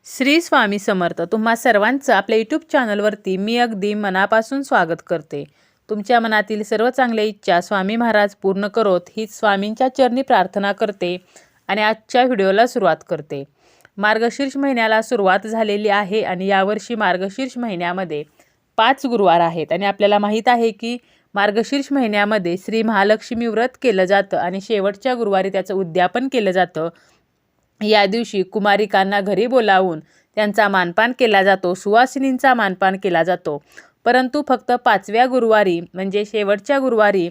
श्री स्वामी समर्थ. तुम्हा सर्वांचं आपल्या यूट्यूब चॅनलवरती मी अगदी मनापासून स्वागत करते. तुमच्या मनातील सर्व चांगल्या इच्छा स्वामी महाराज पूर्ण करोत हीच स्वामींच्या चरणी प्रार्थना करते आणि आजच्या व्हिडिओला सुरुवात करते. मार्गशीर्ष महिन्याला सुरुवात झालेली आहे आणि यावर्षी मार्गशीर्ष महिन्यामध्ये 5 गुरुवार आहेत आणि आपल्याला माहीत आहे की मार्गशीर्ष महिन्यामध्ये श्री महालक्ष्मी व्रत केलं जातं आणि शेवटच्या गुरुवारी त्याचं उद्यापन केलं जातं. या दिवशी कुमारिकांना घरी बोलावून त्यांचा मानपान केला जातो, सुवासिनींचा मानपान केला जातो. परंतु फक्त 5व्या गुरुवारी म्हणजे शेवटच्या गुरुवारी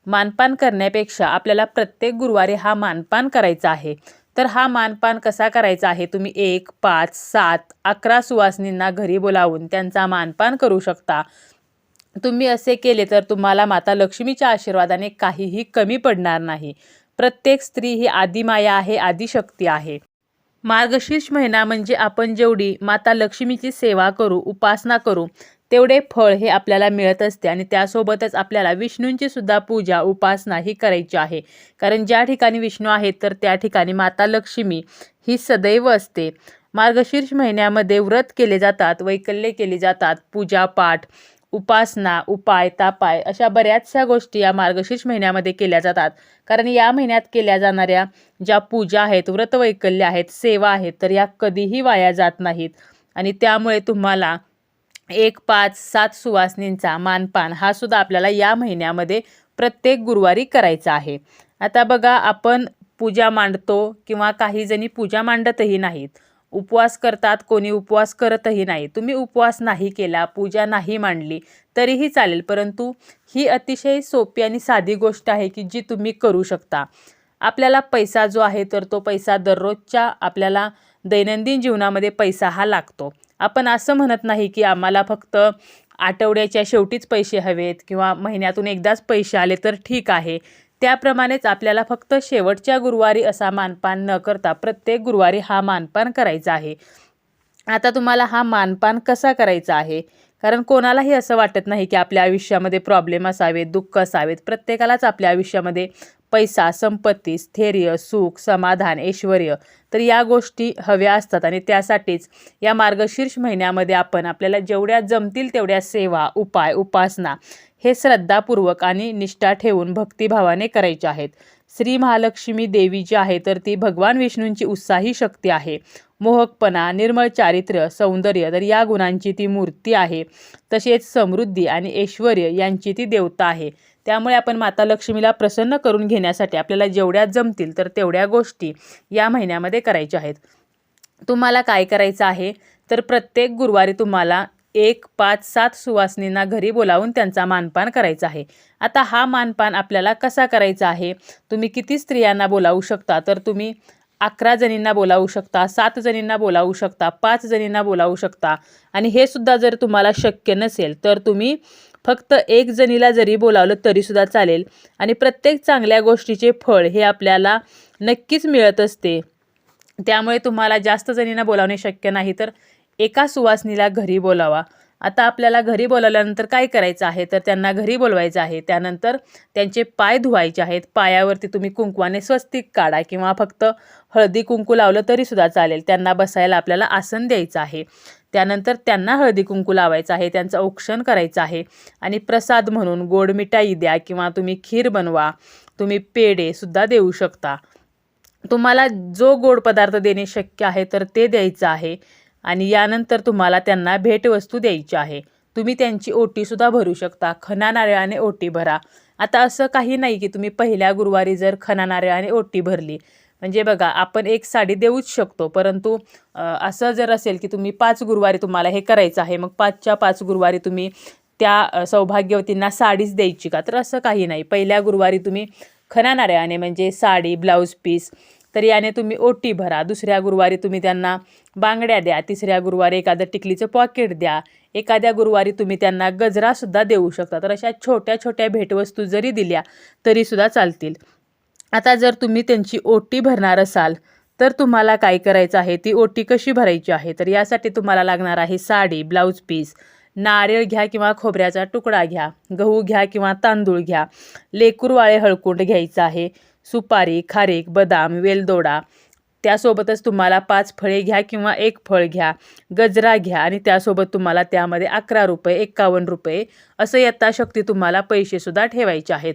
मानपान करण्यापेक्षा आपल्याला प्रत्येक गुरुवारी हा मानपान करायचा आहे. तर हा मानपान कसा करायचा आहे? तुम्ही 1, 5, 7, 11 सुवासिनींना घरी बोलावून त्यांचा मानपान करू शकता. तुम्ही असे केले तर तुम्हाला माता लक्ष्मीच्या आशीर्वादाने काहीही कमी पडणार नाही. प्रत्येक स्त्री ही आदिमाया आहे, आदिशक्ती आहे. मार्गशीर्ष महिना म्हणजे आपण जेवढी माता लक्ष्मीची सेवा करू, उपासना करू, तेवढे फळ हे आपल्याला मिळत असते आणि त्यासोबतच आपल्याला विष्णूंची सुद्धा पूजा, उपासना ही करायची आहे. कारण ज्या ठिकाणी विष्णू आहेत तर त्या ठिकाणी माता लक्ष्मी ही सदैव असते. मार्गशीर्ष महिन्यामध्ये व्रत केले जातात, वैकल्ये केली जातात, पूजापाठ, उपासना, उपाय, तापाय अशा बऱ्याचशा गोष्टी या मार्गशीर्ष महिन्यामध्ये केल्या जातात. कारण या महिन्यात केल्या जाणाऱ्या ज्या पूजा आहेत, व्रतवैकल्य आहेत, सेवा आहेत, तर या कधीही वाया जात नाहीत आणि त्यामुळे तुम्हाला 1, 5, 7 सुवासिनींचा मानपान हा सुद्धा आपल्याला या महिन्यामध्ये प्रत्येक गुरुवारी करायचा आहे. आता बघा, आपण पूजा मांडतो किंवा काही जणी पूजा मांडतही नाहीत, उपवास करतात, कोणी उपवास करतही नाही. तुम्ही उपवास नाही केला, पूजा नाही मांडली तरीही चालेल, परंतु ही अतिशय सोपी आणि साधी गोष्ट आहे की जी तुम्ही करू शकता. आपल्याला पैसा जो आहे तर तो पैसा दररोजच्या आपल्याला दैनंदिन जीवनामध्ये पैसा हा लागतो. आपण असं म्हणत नाही की आम्हाला फक्त आठवड्याच्या शेवटीच पैसे हवेत किंवा महिन्यातून एकदाच पैसे आले तर ठीक आहे. त्याप्रमाणेच आपल्याला फक्त शेवटच्या गुरुवारी असा मानपान न करता प्रत्येक गुरुवारी हा मानपान करायचा आहे. आता तुम्हाला हा मानपान कसा करायचा आहे? कारण कोणालाही असं वाटत नाही की आपल्या आयुष्यामध्ये प्रॉब्लेम असावेत, दुःख असावेत. प्रत्येकालाच आपल्या आयुष्यामध्ये पैसा, संपत्ती, स्थैर्य, सुख, समाधान, ऐश्वर्य तर या गोष्टी हव्या असतात आणि त्यासाठीच या मार्गशीर्ष महिन्यामध्ये आपण आपल्याला जेवढ्या जमतील तेवढ्या सेवा, उपाय, उपासना हे श्रद्धापूर्वक आणि निष्ठा ठेवून भक्तिभावाने करायचे आहेत. श्री महालक्ष्मी देवी जी आहे तर ती भगवान विष्णूंची उत्साही शक्ती आहे. मोहकपणा, निर्मळ चारित्र्य, सौंदर्य तर या गुणांची ती मूर्ती आहे. तसेच समृद्धी आणि ऐश्वर्य यांची ती देवता आहे. त्यामुळे आपण माता लक्ष्मीला प्रसन्न करून घेण्यासाठी आपल्याला जेवढ्या जमतील तर तेवढ्या गोष्टी या महिन्यामध्ये करायच्या आहेत. तुम्हाला काय करायचं आहे तर प्रत्येक गुरुवारी तुम्हाला 1, 5, 7 सुवासिनींना घरी बोलावून त्यांचा मानपान करायचा आहे. आता हा मानपान आपल्याला कसा करायचा आहे? तुम्ही किती स्त्रियांना बोलावू शकता? तर तुम्ही 11 जणींना बोलावू शकता, 7 जणींना बोलावू शकता, 5 जणींना बोलावू शकता आणि हे सुद्धा जर तुम्हाला शक्य नसेल तर तुम्ही फक्त 1 जणीला जरी बोलावलं तरीसुद्धा चालेल आणि प्रत्येक चांगल्या गोष्टीचे फळ हे आपल्याला नक्कीच मिळत असते. त्यामुळे तुम्हाला जास्त जणींना बोलावणे शक्य नाही तर एका सुवासिनीला घरी बोलावा. आता आपल्याला घरी बोलावल्यानंतर काय करायचं आहे तर त्यांना घरी बोलवायचं आहे. त्यानंतर त्यांचे पाय धुवायचे आहेत. पायावरती तुम्ही कुंकवाने स्वस्तिक काढा किंवा फक्त हळदी कुंकू लावलं तरीसुद्धा चालेल. त्यांना बसायला आपल्याला आसन द्यायचं आहे. त्यानंतर त्यांना हळदी कुंकू लावायचं आहे, त्यांचं औक्षण करायचं आहे आणि प्रसाद म्हणून गोड मिठाई द्या किंवा तुम्ही खीर बनवा, तुम्ही पेढेसुद्धा देऊ शकता. तुम्हाला जो गोड पदार्थ देणे शक्य आहे तर ते द्यायचं आहे आणि यानंतर तुम्हाला त्यांना भेटवस्तू द्यायची आहे. तुम्ही त्यांची ओटीसुद्धा भरू शकता. खणा नारळाने ओटी भरा. आता असं काही नाही की तुम्ही पहिल्या गुरुवारी जर खणा नारळाने ओटी भरली म्हणजे बघा, आपण एक साडी देऊच शकतो, परंतु असं जर असेल की तुम्ही 5 गुरुवारी तुम्हाला हे करायचं आहे, मग 5च्या 5 गुरुवारी तुम्ही त्या सौभाग्यवतींना साडीच द्यायची का? तर असं काही नाही. पहिल्या गुरुवारी तुम्ही खणा नारळाने म्हणजे साडी, ब्लाऊज पीस तर याने तुम्ही ओटी भरा. दुसऱ्या गुरुवारी तुम्ही त्यांना बांगड्या द्या. तिसऱ्या गुरुवारी एखादं टिकलीचं पॉकेट द्या. एखाद्या गुरुवारी तुम्ही त्यांना गजरासुद्धा देऊ शकता. तर अशा छोट्या छोट्या भेटवस्तू जरी दिल्या तरीसुद्धा चालतील. आता जर तुम्ही त्यांची ओटी भरणार असाल तर तुम्हाला काय करायचं आहे? ती ओटी कशी भरायची आहे? तर यासाठी तुम्हाला लागणार आहे साडी, ब्लाऊज पीस, नारळ घ्या किंवा खोबऱ्याचा तुकडा घ्या, गहू घ्या किंवा तांदूळ घ्या, लेकूरवाळे हळकुंड घ्यायचं आहे, सुपारी, खारीक, बदाम, वेलदोडा, त्यासोबतच तुम्हाला 5 फळे घ्या किंवा 1 फळ घ्या, गजरा घ्या आणि त्यासोबत तुम्हाला त्यामध्ये 11 रुपये, 51 रुपये असं यथाशक्ती तुम्हाला पैसेसुद्धा ठेवायचे आहेत.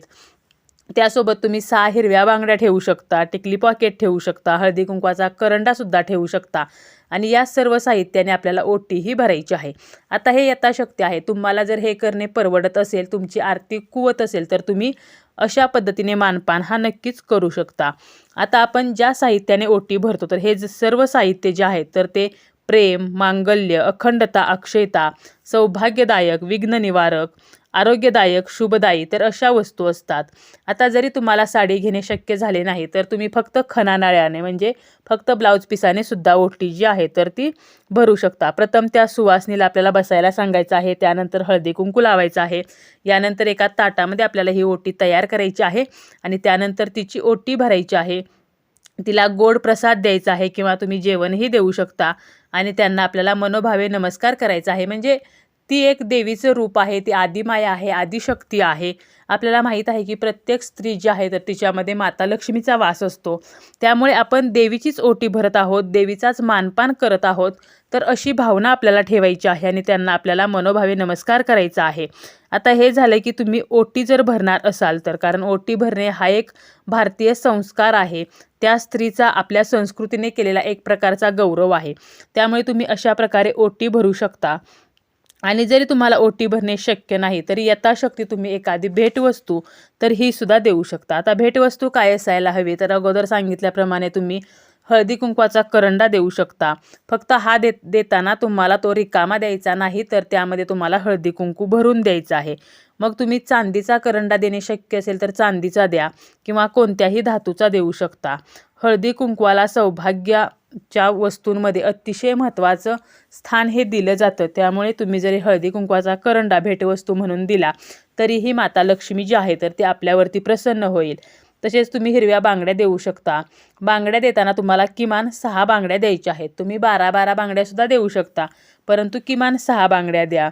त्यासोबत तुम्ही 6 हिरव्या बांगड्या ठेवू शकता, टिकली पॉकेट ठेवू शकता, हळदी कुंकवाचा करंडासुद्धा ठेवू शकता आणि या सर्व साहित्याने आपल्याला ओटीही भरायची आहे. आता हे यथाशक्ती आहे. तुम्हाला जर हे करणे परवडत असेल, तुमची आर्थिक कुवत असेल, तर तुम्ही अशा पद्धतीने मानपान हा नक्कीच करू शकता. आता आपण ज्या साहित्याने ओटी भरतो, तर हे सर्व साहित्य जे आहे तर ते प्रेम, मांगल्य, अखंडता, अक्षयता, सौभाग्यदायक, विघ्ननिवारक, आरोग्यदायक, शुभदायी तर अशा वस्तू असतात. आता जरी तुम्हाला साडी घेणे शक्य झाले नाही, तर तुम्ही फक्त खणानाळ्याने म्हणजे फक्त ब्लाऊज पिसाने सुद्धा ओटी जी आहे तर ती भरू शकता. प्रथम त्या सुवासिनीला आपल्याला बसायला सांगायचं आहे, त्यानंतर हळदी कुंकू लावायचं आहे, यानंतर एका ताटामध्ये आपल्याला ही ओटी तयार करायची आहे आणि त्यानंतर तिची ओटी भरायची आहे. तिला गोड प्रसाद द्यायचा आहे किंवा तुम्ही जेवणही देऊ शकता आणि त्यांना आपल्याला मनोभावे नमस्कार करायचा आहे. म्हणजे ती एक देवीचं रूप आहे, ती आदिमाया आहे, आदिशक्ती आहे. आपल्याला माहीत आहे की प्रत्येक स्त्री जी आहे तर तिच्यामध्ये माता लक्ष्मीचा वास असतो. त्यामुळे आपण देवीचीच ओटी भरत आहोत, देवीचाच मानपान करत आहोत. तर अशी भावना आपल्याला ठेवायची आहे आणि त्यांना आपल्याला मनोभावे नमस्कार करायचा आहे. आता हे झालं की तुम्ही ओटी जर भरणार असाल तर, कारण ओटी भरणे हा एक भारतीय संस्कार आहे. त्या स्त्रीचा आपल्या संस्कृतीने केलेला एक प्रकारचा गौरव आहे. त्यामुळे तुम्ही अशा प्रकारे ओटी भरू शकता. आणि जरी तुम्हाला ओटी भरणे शक्य नाही, तरी यथाशक्ती तुम्ही एखादी भेटवस्तू तर ही सुद्धा देऊ शकता. आता भेटवस्तू काय असायला हवी, तर अगोदर सांगितल्याप्रमाणे तुम्ही हळदी कुंकवाचा करंडा देऊ शकता. फक्त हा देताना तुम्हाला तो रिकामा द्यायचा नाही, तर त्यामध्ये तुम्हाला हळदी कुंकू भरून द्यायचं आहे. मग तुम्ही चांदीचा करंडा देणे शक्य असेल तर चांदीचा द्या किंवा कोणत्याही धातूचा देऊ शकता. हळदी कुंकवाला सौभाग्याच्या वस्तूंमध्ये अतिशय महत्त्वाचं स्थान हे दिलं जातं. त्यामुळे तुम्ही जरी हळदी कुंकवाचा करंडा भेटवस्तू म्हणून दिला, तरीही माता लक्ष्मी जी आहे तर ती आपल्यावरती प्रसन्न होईल. तसेच तुम्ही हिरव्या बांगड्या देऊ शकता. बांगड्या देताना तुम्हाला किमान 6 बांगड्या द्यायच्या आहेत. तुम्ही 12-12 बांगड्यासुद्धा देऊ शकता, परंतु किमान 6 बांगड्या द्या.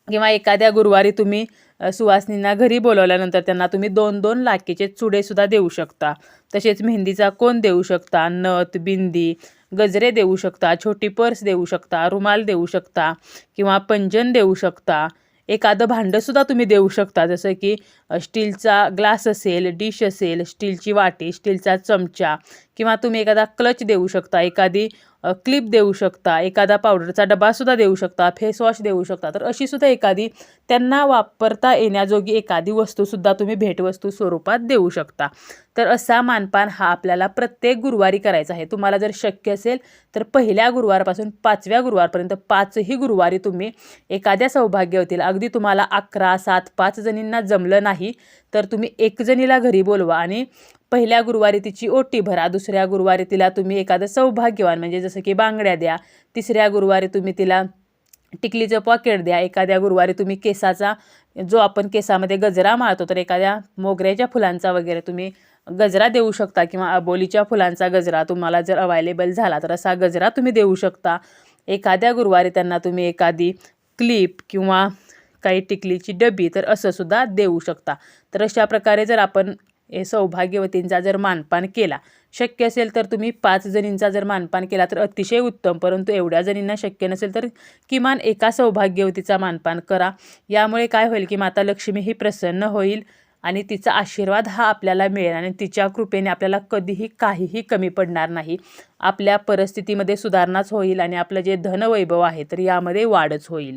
किंवा एखाद्या गुरुवारी तुम्ही सुवासिनींना घरी बोलवल्यानंतर त्यांना तुम्ही 2-2 लाखेचे चुडेसुद्धा देऊ शकता. तसेच मेहंदीचा कोन देऊ शकता, नथ, बिंदी, गजरे देऊ शकता, छोटी पर्स देऊ शकता, रुमाल देऊ शकता किंवा पंजन देऊ शकता. एखादं भांडंसुद्धा तुम्ही देऊ शकता, जसं की स्टीलचा ग्लास असेल, डिश असेल, स्टीलची वाटी, स्टीलचा चमचा किंवा तुम्ही एखादा क्लच देऊ शकता, एखादी क्लिप देऊ शकता, एखादा पावडरचा डबासुद्धा देऊ शकता, फेसवॉश देऊ शकता. तर अशी सुद्धा एखादी त्यांना वापरता येण्याजोगी एखादी वस्तूसुद्धा तुम्ही भेटवस्तू स्वरूपात देऊ शकता. तर असा मानपान हा आपल्याला प्रत्येक गुरुवारी करायचा आहे. तुम्हाला जर शक्य असेल तर पहिल्या गुरुवारपासून 5व्या गुरुवारपर्यंत 5ही गुरुवारी तुम्ही एखाद्या सौभाग्यवतीला, अगदी तुम्हाला 11, 7, 5 जणींना जमलं नाही तर तुम्ही 1 जणीला घरी बोलवा आणि पहिल्या गुरुवारी तिची ओटी भरा. दुसऱ्या गुरुवारी तिला तुम्ही एखादं सौभाग्यवान म्हणजे जसं की बांगड्या द्या. तिसऱ्या गुरुवारी तुम्ही तिला टिकलीचं पॉकेट द्या. एखाद्या गुरुवारी तुम्ही केसाचा, जो आपण केसामध्ये गजरा मारतो, तर एखाद्या मोगऱ्याच्या फुलांचा वगैरे तुम्ही गजरा देऊ शकता किंवा अबोलीच्या फुलांचा गजरा तुम्हाला जर अवेलेबल झाला तर असा गजरा तुम्ही देऊ शकता. एखाद्या गुरुवारी त्यांना तुम्ही एखादी क्लिप किंवा काही टिकलीची डबी तर असं सुद्धा देऊ शकता. तर अशा प्रकारे जर आपण सौभाग्यवतींचा जर मानपान केला, शक्य असेल तर तुम्ही 5 जणींचा जर मानपान केला तर अतिशय उत्तम. परंतु एवढ्या जणींना शक्य नसेल तर किमान एका सौभाग्यवतीचा मानपान करा. यामुळे काय होईल की माता लक्ष्मी ही प्रसन्न होईल आणि तिचा आशीर्वाद हा आपल्याला मिळेल आणि तिच्या कृपेने आपल्याला कधीही काहीही कमी पडणार नाही. आपल्या परिस्थितीमध्ये सुधारणाच होईल आणि आपलं जे धनवैभव आहे तर यामध्ये वाढच होईल.